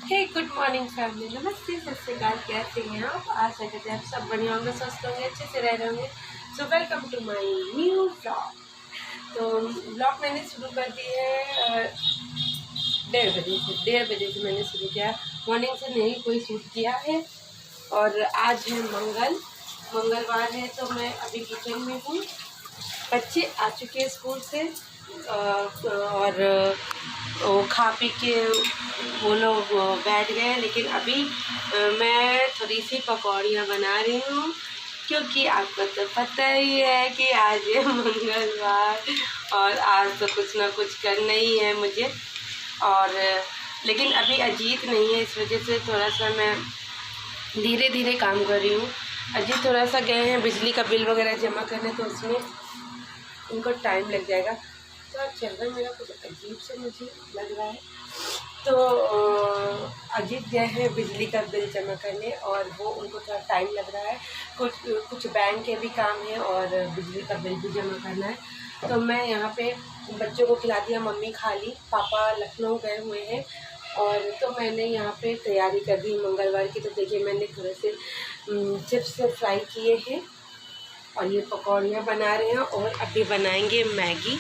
हे good morning family, नमस्ते, सत श्री अकाल। कैसे हैं आप? आशा करते हैं आप सब बढ़िया होंगे, स्वस्थ होंगे, अच्छे से रह रहे होंगे। So welcome to my new vlog. तो व्लॉग मैंने शुरू कर दी है 1:30 बजे से मैंने शुरू किया। मॉर्निंग से नहीं कोई शूट किया है। और आज है मंगलवार है, तो मैं अभी किचन में हूँ। बच्चे आ चुके हैं स्कूल से और वो खा पी के वो लोग बैठ गए। लेकिन अभी मैं थोड़ी सी पकौड़ियाँ बना रही हूँ, क्योंकि आपको तो पता ही है कि आज है मंगलवार और आज तो कुछ ना कुछ करना ही है मुझे। और लेकिन अभी अजीत नहीं है, इस वजह से थोड़ा सा मैं धीरे धीरे काम कर रही हूँ। अजीत थोड़ा सा गए हैं बिजली का बिल वगैरह जमा करने, तो उसमें उनको टाइम लग जाएगा। तो चेहरा मेरा कुछ अजीब से मुझे लग रहा है। तो अजीत गए हैं बिजली का बिल जमा करने और वो उनको थोड़ा टाइम लग रहा है। कुछ बैंक के भी काम है और बिजली का बिल भी जमा करना है। तो मैं यहाँ पे बच्चों को खिला दिया, मम्मी खा ली, पापा लखनऊ गए हुए हैं। और तो मैंने यहाँ पे तैयारी कर दी मंगलवार की। तो देखिए मैंने थोड़े से चिप्स फ्राई किए हैं और ये पकौड़ियाँ बना रहे हैं। और अभी बनाएंगे मैगी।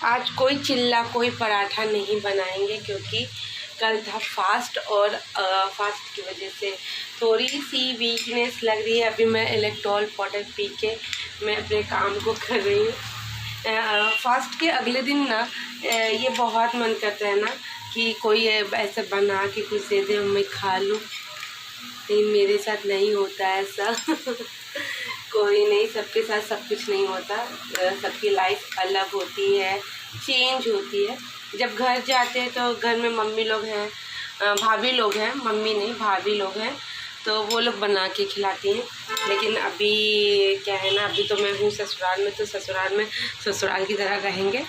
आज कोई चिल्ला कोई पराठा नहीं बनाएंगे, क्योंकि कल था फास्ट और फास्ट की वजह से थोड़ी सी वीकनेस लग रही है। अभी मैं इलेक्ट्रॉल पाउडर पी के मैं अपने काम को कर रही हूँ। फास्ट के अगले दिन ना ये बहुत मन करता है ना कि कोई ऐसा बना के कुछ दे दे, मैं खा लूँ। लेकिन मेरे साथ नहीं होता ऐसा कोई नहीं, सबके साथ सब कुछ नहीं होता। सबकी लाइफ अलग होती है, चेंज होती है। जब घर जाते हैं तो घर में मम्मी लोग हैं, भाभी लोग हैं, मम्मी नहीं भाभी लोग हैं, तो वो लोग बना के खिलाती हैं। लेकिन अभी क्या है ना, अभी तो मैं हूँ ससुराल में, तो ससुराल में ससुराल की तरह रहेंगे।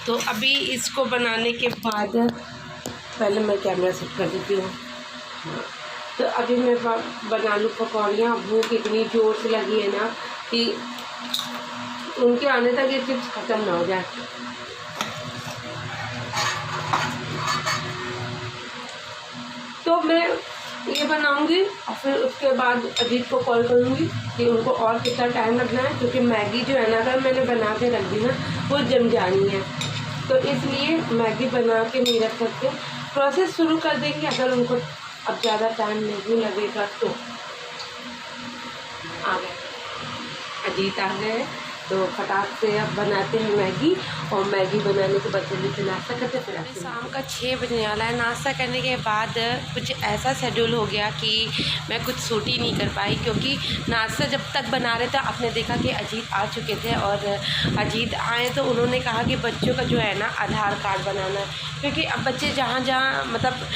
तो अभी इसको बनाने के बाद पहले मैं कैमरा सेट कर देती हूँ। तो अभी मैं बना लूँ पकौड़ियाँ। भूख इतनी ज़ोर से लगी है ना कि उनके आने तक ये चिप्स ख़त्म ना हो जाए। तो मैं ये बनाऊंगी और फिर उसके बाद अजीत को कॉल करूँगी कि उनको और कितना टाइम लगना है, क्योंकि मैगी जो है ना अगर मैंने बना के रख दी ना वो जम जानी है। तो इसलिए मैगी बना के नहीं रख सकते, प्रोसेस शुरू कर देंगे अगर उनको अब ज़्यादा टाइम नहीं लगेगा तो। आ गए अजीत, आ गए, तो फटाक से अब बनाते हैं मैगी। और मैगी बनाने के बाद जल्दी से नाश्ता करते फिर आते हैं। शाम का 6 बजने वाला है। नाश्ता करने के बाद कुछ ऐसा शेड्यूल हो गया कि मैं कुछ शूट ही नहीं कर पाई, क्योंकि नाश्ता जब तक बना रहे थे आपने देखा कि अजीत आ चुके थे। और अजीत आए तो उन्होंने कहा कि बच्चों का जो है ना आधार कार्ड बनाना है, क्योंकि अब बच्चे जहाँ जहाँ मतलब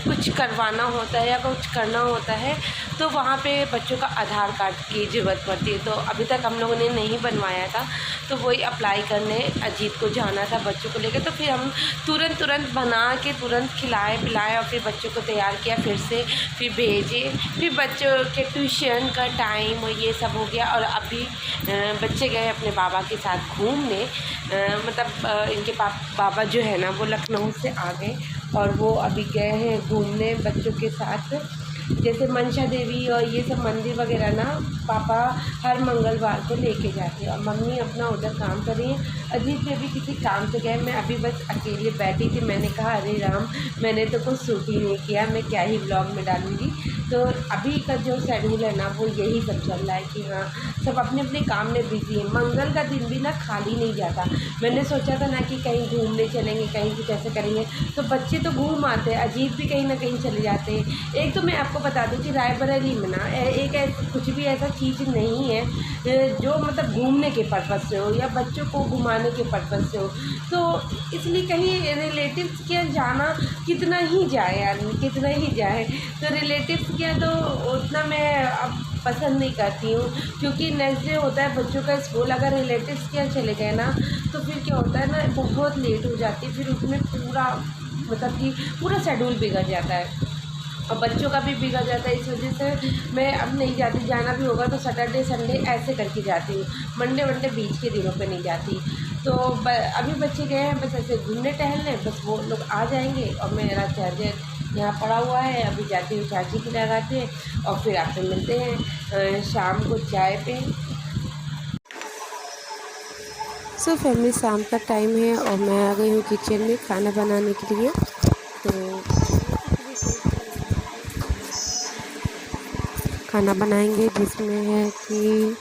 कुछ करवाना होता है या कुछ करना होता है तो वहाँ पे बच्चों का आधार कार्ड की ज़रूरत पड़ती है। तो अभी तक हम लोगों ने नहीं बनवाया था, तो वही अप्लाई करने अजीत को जाना था बच्चों को लेकर। तो फिर हम तुरंत बना के तुरंत खिलाए पिलाए और फिर बच्चों को तैयार किया, फिर भेजे, फिर बच्चों के ट्यूशन का टाइम और ये सब हो गया। और अभी बच्चे गए अपने बाबा के साथ घूमने। मतलब इनके बाबा जो है ना वो लखनऊ से आ गए और वो अभी गए हैं घूमने बच्चों के साथ। जैसे मनसा देवी और ये सब मंदिर वगैरह ना पापा हर मंगलवार को लेके जाते हैं, और मम्मी अपना उधर काम कर रही है। अजीत ने भी किसी काम से गए, मैं अभी बस अकेले बैठी थी। मैंने कहा अरे राम, मैंने तो कुछ शूट ही नहीं किया, मैं क्या ही ब्लॉग में डालूँगी। तो अभी का जो शेड्यूल है ना वो यही सब चल रहा है कि हाँ सब अपने अपने काम में बिजी है। मंगल का दिन भी ना खाली नहीं जाता। मैंने सोचा था ना कि कहीं घूमने चलेंगे, कहीं कुछ ऐसे करेंगे, तो बच्चे तो घूम आते हैं, अजीत भी कहीं ना कहीं चले जाते हैं। एक तो मैं आपको बता दूं कि रायबरेली में ना एक कुछ भी ऐसा चीज़ नहीं है जो मतलब घूमने के पर्पज़ से हो या बच्चों को घुमाने के पर्पज़ से हो। तो इसलिए कहीं रिलेटिव्स के जाना कितना ही जाए आदमी, कितना ही जाए। तो रिलेटिव्स के तो उतना मैं अब पसंद नहीं करती हूँ, क्योंकि नेक्स्ट डे होता है बच्चों का स्कूल। अगर रिलेटिव्स के यहाँ चले गए ना तो फिर क्या होता है ना बहुत लेट हो जाती है, फिर उसमें पूरा मतलब कि पूरा शेड्यूल बिगड़ जाता है और बच्चों का भी बिगड़ जाता है। इस वजह से मैं अब नहीं जाती। जाना भी होगा तो सैटरडे संडे ऐसे करके जाती हूँ, मंडे वनडे बीच के दिनों पे नहीं जाती। तो अभी बच्चे गए हैं बस ऐसे घूमने टहलने, बस वो लोग आ जाएंगे और मेरा चार्जर यहाँ पड़ा हुआ है। अभी जाते हुए चाची की लगाते हैं और फिर आपसे मिलते हैं शाम को चाय पे। सो फैमिली, शाम का टाइम है और मैं आ गई हूँ किचन में खाना बनाने के लिए। तो खाना बनाएंगे जिसमें है कि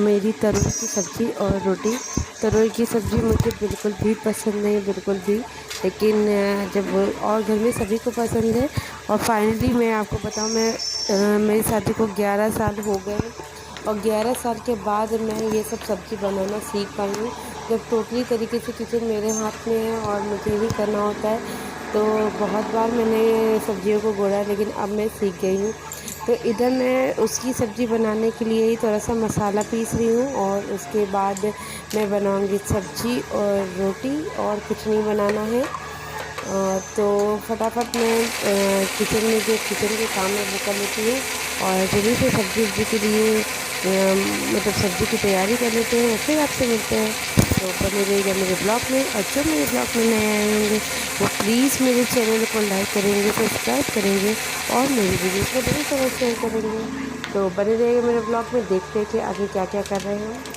मेरी तरोई की सब्ज़ी और रोटी। तरोई की सब्ज़ी मुझे बिल्कुल भी पसंद नहीं, बिल्कुल भी, लेकिन जब और घर में सभी को पसंद है। और फाइनली मैं आपको बताऊं, मेरी शादी को 11 साल हो गए और 11 साल के बाद मैं ये सब सब्ज़ी बनाना सीख पाई हूँ। जब टोटली तरीके से किचन मेरे हाथ में है और मुझे ही करना होता है, तो बहुत बार मैंने सब्जियों को गोड़ा, लेकिन अब मैं सीख गई हूँ। तो इधर मैं उसकी सब्ज़ी बनाने के लिए ही थोड़ा सा मसाला पीस रही हूँ और उसके बाद मैं बनाऊँगी सब्ज़ी और रोटी, और कुछ नहीं बनाना है। तो फटाफट मैं किचन में जो किचन के काम है वो कर लेती हूँ और जल्दी से सब्ज़ी उब्जी के लिए मतलब सब्ज़ी की तैयारी कर लेते हैं और फिर आपसे मिलते हैं। तो बने रहिएगा मेरे ब्लॉग में, और जो मेरे ब्लॉग में नए आए होंगे वो प्लीज़ मेरे चैनल को लाइक करेंगे, सब्सक्राइब करेंगे और मेरी वीडियोज़ को ढेर सारा शेयर करेंगे। तो बने रहिएगा मेरे ब्लॉग में, देखते हैं कि आगे क्या क्या कर रहे हैं।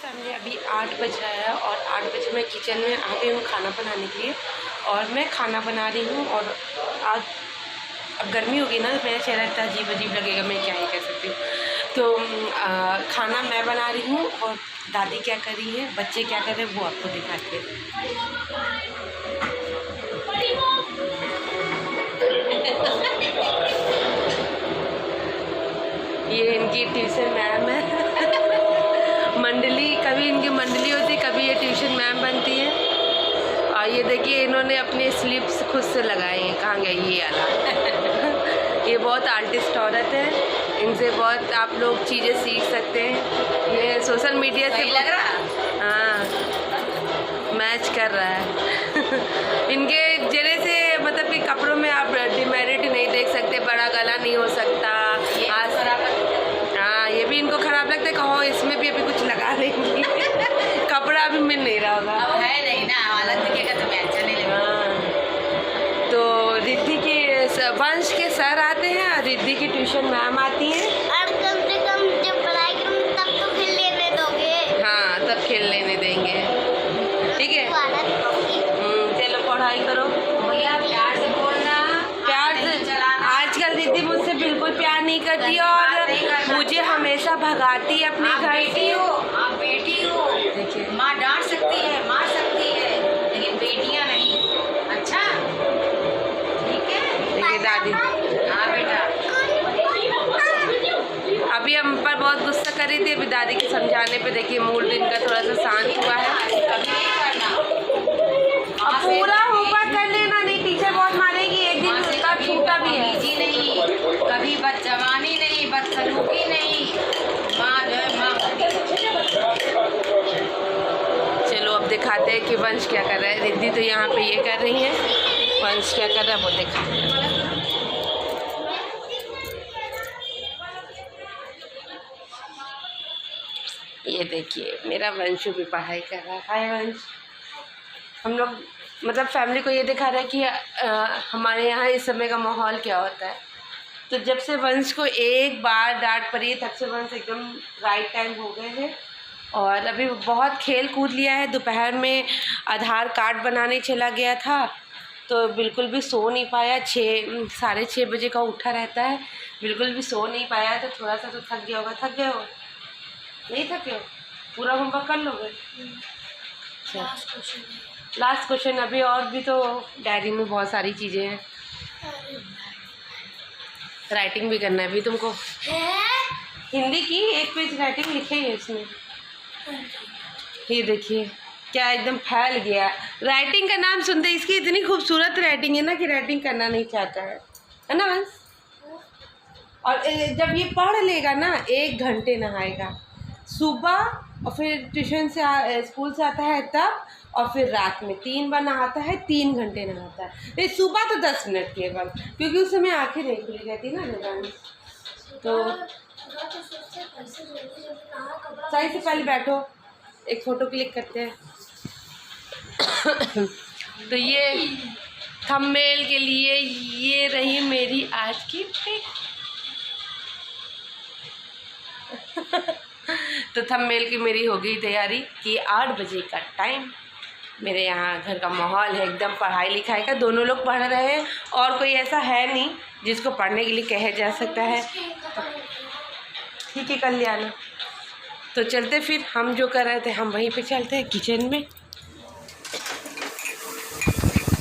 फैमिली अभी 8 बज रहा है और 8 बजे मैं किचन में आ गई हूँ खाना बनाने के लिए। और मैं खाना बना रही हूँ और आज अब गर्मी होगी ना, मेरा चेहरा इतना अजीब अजीब लगेगा, मैं क्या ही कर सकती हूँ। तो खाना मैं बना रही हूँ और दादी क्या कर रही है, बच्चे क्या कर रहे हैं, वो आपको दिखाते हैं। ये इनकी ट्यूशन मैम है मंडली, कभी इनकी मंडली होती, कभी ये ट्यूशन मैम बनती है। और ये देखिए इन्होंने अपने स्लिप्स खुद से लगाए हैं, कहाँ गई ये वाला ये बहुत आर्टिस्ट औरत है, इनसे बहुत आप लोग चीज़ें सीख सकते हैं। ये सोशल मीडिया से लग रहा, हाँ मैच कर रहा है इनके जरे से, मतलब कि कपड़ों में आप डिमेरिट नहीं देख सकते, बड़ा गला नहीं हो सकता। हाँ ये भी इनको खराब लगता है, कहो इसमें भी अभी कुछ लगा देंगी कपड़ा अभी मिल नहीं रहा होगा, अब है नहीं ना, अलग दिखेगा तो मैं अच्छा नहीं लगेगा। तो रिद्धि के वंश के सर आते हैं और रिद्धि की ट्यूशन मैम आती हैं। और कम से कम जब पढ़ाई करूँगी तब तो खेल लेने दोगे। हाँ तब खेल लेने देंगे, ठीक है। चलो पढ़ाई करो भैया, प्यार से बोलना, प्यार से। आजकल रिद्धि मुझसे बिल्कुल प्यार नहीं करती और मुझे हमेशा भगाती है अपने घर से। आप बेटी हो, देखिए माँ डांट सकती है, मार सकती है, लेकिन बेटियां नहीं। अच्छा ठीक है, देखिए दादी, हाँ बेटा। अभी हम पर बहुत गुस्सा कर रही थी, अभी दादी के समझाने पे देखिए मूड दिन का थोड़ा सा शांत हुआ है। अभी नहीं करना, अब पूरा होमवर्क कर लेना, नहीं टीचर बहुत मारेगी, एक दिन उसका छूटा भी है। जी नहीं, कभी बदजवानी नहीं, बदसलूकी नहीं, माँ जो है माँ। चलो अब दिखाते हैं कि वंश क्या कर रहा है। रिद्धि तो यहाँ पे ये कर रही है, वंश क्या कर रहा है वो दिखाते हैं। ये देखिए मेरा वंशु भी पढ़ाई कर रहा है। हाय वंश, हम लोग मतलब फैमिली को ये दिखा रहा है कि हमारे यहाँ इस समय का माहौल क्या होता है। तो जब से वंश को एक बार डांट पड़ी तब से वंश एकदम राइट टाइम हो गए हैं और अभी बहुत खेल कूद लिया है। दोपहर में आधार कार्ड बनाने चला गया था तो बिल्कुल भी सो नहीं पाया, 6-6:30 बजे का उठा रहता है, बिल्कुल भी सो नहीं पाया। तो थोड़ा सा तो थक गया होगा। थक गए हो? नहीं थके हो? पूरा होमवर्क कर लोगे? लास्ट क्वेश्चन अभी, और भी तो डायरी में बहुत सारी चीज़ें हैं, राइटिंग भी करना है अभी तुमको। हिंदी की एक पेज राइटिंग लिखे है इसमें, ये देखिए क्या एकदम फैल गया। राइटिंग का नाम सुनते इसकी इतनी खूबसूरत राइटिंग है ना कि राइटिंग करना नहीं चाहता है ना वंश। और जब ये पढ़ लेगा ना 1 घंटे नहाएगा, सुबह और फिर ट्यूशन से स्कूल से आता है तब, और फिर रात में 3 बार नहाता है, 3 घंटे नहाता है। नहीं सुबह तो 10 मिनट केवल, क्योंकि उस समय आँखें नहीं खुली रहती ना निगाह। तो सही से पहले बैठो, एक फ़ोटो क्लिक करते हैं तो ये थंबनेल के लिए ये रही मेरी आज की पिक तो थंबनेल की मेरी हो गई तैयारी कि 8 बजे का टाइम। मेरे यहाँ घर का माहौल है एकदम पढ़ाई लिखाई का, दोनों लोग पढ़ रहे हैं और कोई ऐसा है नहीं जिसको पढ़ने के लिए कहा जा सकता है। ठीक है कल्याण, तो चलते फिर हम जो कर रहे थे हम वहीं पे चलते हैं किचन में।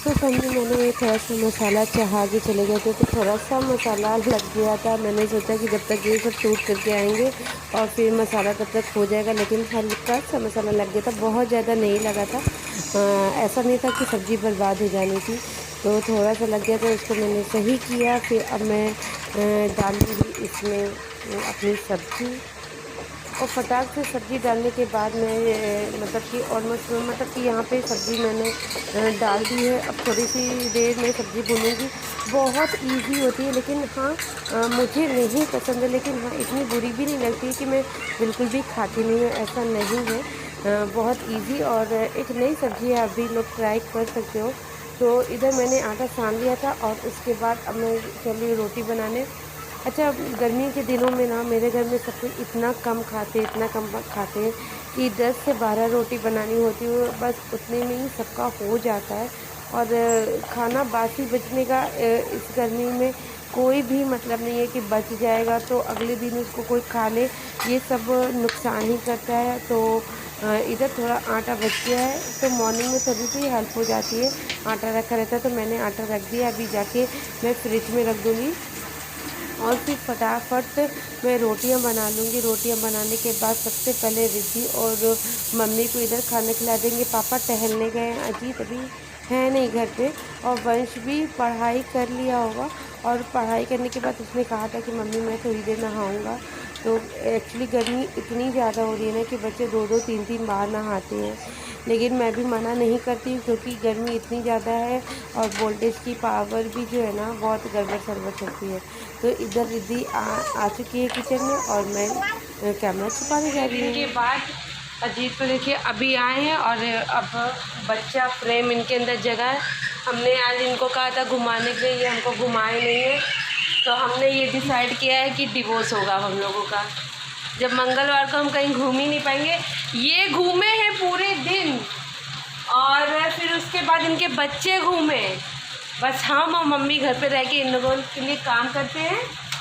तो समझे मैंने ये थोड़ा सा मसाला चढ़ा के चले गए थे तो थोड़ा सा मसाला लग गया था। मैंने सोचा कि जब तक ये सब शूट करके आएंगे और फिर मसाला तब तक हो जाएगा, लेकिन हल्का सा मसाला लग गया था, बहुत ज़्यादा नहीं लगा था। ऐसा नहीं था कि सब्ज़ी बर्बाद हो जानी थी। तो थोड़ा सा लग गया तो इसको मैंने सही किया। फिर अब मैं डालूँगी इसमें अपनी सब्ज़ी, और फटाक से सब्ज़ी डालने के बाद मैं मतलब कि ऑलमोस्ट मतलब कि यहाँ पे सब्ज़ी मैंने डाल दी है। अब थोड़ी सी देर में सब्ज़ी भूनूंगी। बहुत इजी होती है, लेकिन हाँ मुझे नहीं पसंद है, लेकिन हाँ इतनी बुरी भी नहीं लगती कि मैं बिल्कुल भी खाती नहीं हूँ, ऐसा नहीं है। बहुत इजी और एक नई सब्ज़ी है, अभी लोग ट्राई कर सकते हो। तो इधर मैंने आटा सान लिया था और उसके बाद अब मैं चली रोटी बनाने। अच्छा, गर्मी के दिनों में ना मेरे घर में सब कोई इतना कम खाते हैं कि 10 से 12 रोटी बनानी होती है, बस उतने में ही सबका हो जाता है। और खाना बासी बचने का इस गर्मी में कोई भी मतलब नहीं है कि बच जाएगा तो अगले दिन उसको कोई खा ले, ये सब नुकसान ही करता है। तो इधर थोड़ा आटा बच गया है, तो मॉर्निंग में थोड़ी सी हेल्प हो जाती है, आटा रखा रहता है, तो मैंने आटा रख दिया। अभी जाके मैं फ्रिज में रख दूँगी और फिर फटाफट मैं रोटियां बना लूँगी। रोटियां बनाने के बाद सबसे पहले रिद्धि और मम्मी को इधर खाना खिला देंगे। पापा टहलने गए हैं, अजीत अभी है नहीं घर पे, और वंश भी पढ़ाई कर लिया होगा। और पढ़ाई करने के बाद उसने कहा था कि मम्मी मैं थोड़ी देर नहाऊँगा। तो एक्चुअली गर्मी इतनी ज़्यादा हो रही है ना कि बच्चे 2-2 3-3 बार नहाते हैं, लेकिन मैं भी मना नहीं करती हूँ क्योंकि गर्मी इतनी ज़्यादा है और वोल्टेज की पावर भी जो है ना बहुत गड़बड़ सड़बड़ चलती है। तो इधर रिद्धि आ चुकी है किचन में और मैं कैमरा छुपाने जा रही हूँ। के बाद अजीत को देखिए अभी आए हैं और अब बच्चा फ्रेम इनके अंदर जगह है। हमने आज इनको कहा था घुमाने के लिए, ये हमको घुमाए नहीं है, तो हमने ये डिसाइड किया है कि डिवोर्स होगा हम लोगों का। जब मंगलवार को हम कहीं घूम ही नहीं पाएंगे, ये घूमे हैं पूरे दिन और फिर उसके बाद इनके बच्चे घूमे, बस हम और मम्मी घर पे रह के इन लोगों के लिए काम करते हैं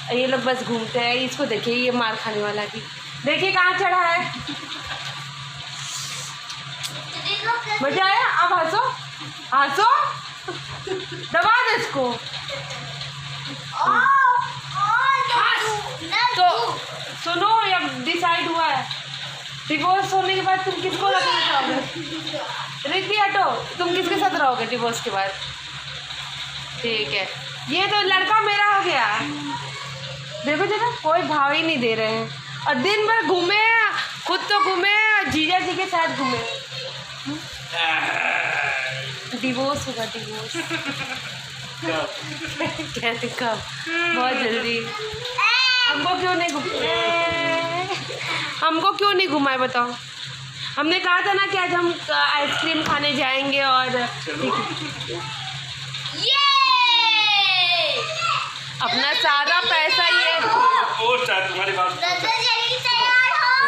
और ये लोग बस घूमते हैं। इसको देखिए, ये मार खाने वाला भी देखिए कहाँ चढ़ा है। मजा आया? अब हंसो हंसो, दबा दे इसको। तो सुनो, अब डिसाइड हुआ है डिवोर्स होने के बाद तुम किसको रखना चाहोगे? रिद्धि हटो, तुम किसके साथ रहोगे डिवोर्स के बाद? ठीक है, ये तो लड़का मेरा हो गया। देखो जरा, कोई भाव ही नहीं दे रहे हैं और दिन भर घूमे, खुद तो घूमे, जीजा जी के साथ घूमे। डिवोर्स होगा, डिवोर्स। कैसे कब? बहुत जल्दी। हमको क्यों नहीं घुमाए बताओ? हमने कहा था ना कि आज हम आइसक्रीम खाने जाएंगे और अपना सारा पैसा ये तुम्हारी बात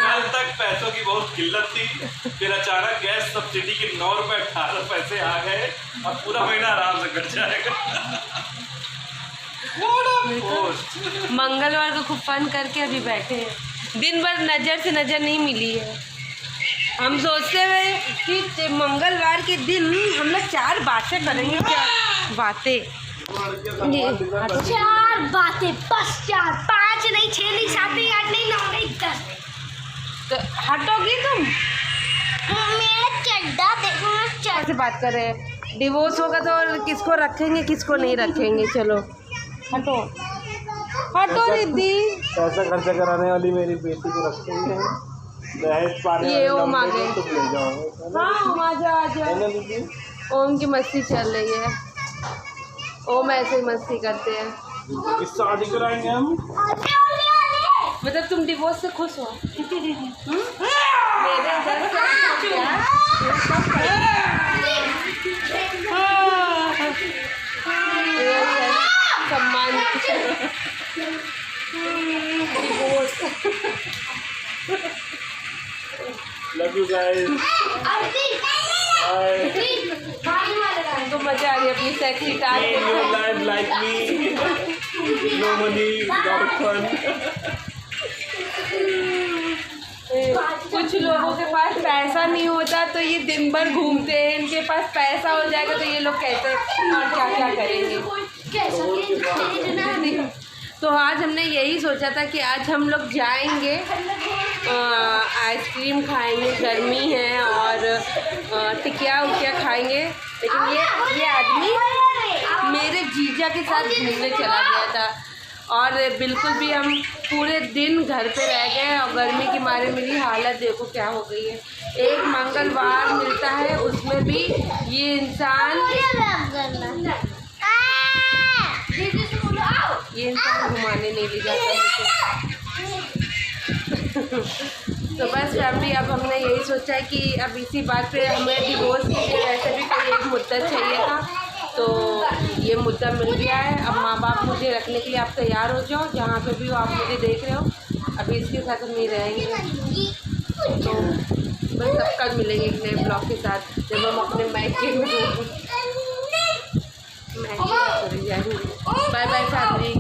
कल तक पैसों की बहुत किल्लत थी, फिर अचानक गैस सब्सिडी के 9 रुपए 18 पैसे आ गए, अब पूरा महीना आराम से कट जाएगा। मंगलवार को खूब फन करके अभी बैठे हैं, दिन भर नज़र से नज़र नहीं मिली है। हम सोचते हुए कि मंगलवार के दिन हम लोग 4 बातें करेंगे। क्या बातें? 4 बातें, बस 4, 5 नहीं, 6 नहीं, 7 नहीं, 8 नहीं, 9 नहीं, 10। तो हटोगी तुम? मेरा चड्डा देखो, मैं से बात कर रहे हैं। डिवोर्स होगा तो किसको रखेंगे किसको नहीं रखेंगे। चलो हटो हटो रिद्धि। पैसा खर्चा कराने वाली मेरी बेटी को रखेंगे, दहेज पाने ये ओम आ गए। तुम ले जाओगे। हाँ ओम आजा। ओम की मस्ती चल रही है, ओम ऐसे ही मस्ती करते हैं। किस शादी कराएंगे हम? मतलब तुम डिवोर्स से खुश हो? मेरे घर से सम्मान डिवोर्स। Love you guys. तो मजा आ रही है अपनी sexy task. Like me, no money, without fun. कुछ लोगों के पास पैसा नहीं होता तो ये दिन भर घूमते हैं, इनके पास पैसा हो जाएगा तो ये लोग कहते हैं और क्या क्या करेंगे। तो आज हमने यही सोचा था कि आज हम लोग जाएंगे, आइसक्रीम खाएंगे, गर्मी है, और टिकिया उकिया खाएंगे। लेकिन ये आदमी मेरे जीजा के साथ घूमने चला गया था और बिल्कुल भी हम पूरे दिन घर पे रह गए और गर्मी के मारे मेरी हालत देखो क्या हो गई है। एक मंगलवार मिलता है उसमें भी ये इंसान घुमाने नहीं ले जाता मुझे। तो बस फैमिली अब हमने यही सोचा है कि अब इसी बात पे हमें डिवोर्स के लिए वैसे भी कोई एक मुद्दा चाहिए था, तो ये मुद्दा मिल गया है। अब माँ बाप मुझे रखने के लिए आप तैयार हो जाओ, जहाँ पे भी हो आप मुझे देख रहे हो। अभी इसके साथ हम नहीं रहेंगे, तो बस सब कल मिलेंगे एक नए ब्लॉग के साथ जब हम अपने मायके में जाएंगे। Bye bye family.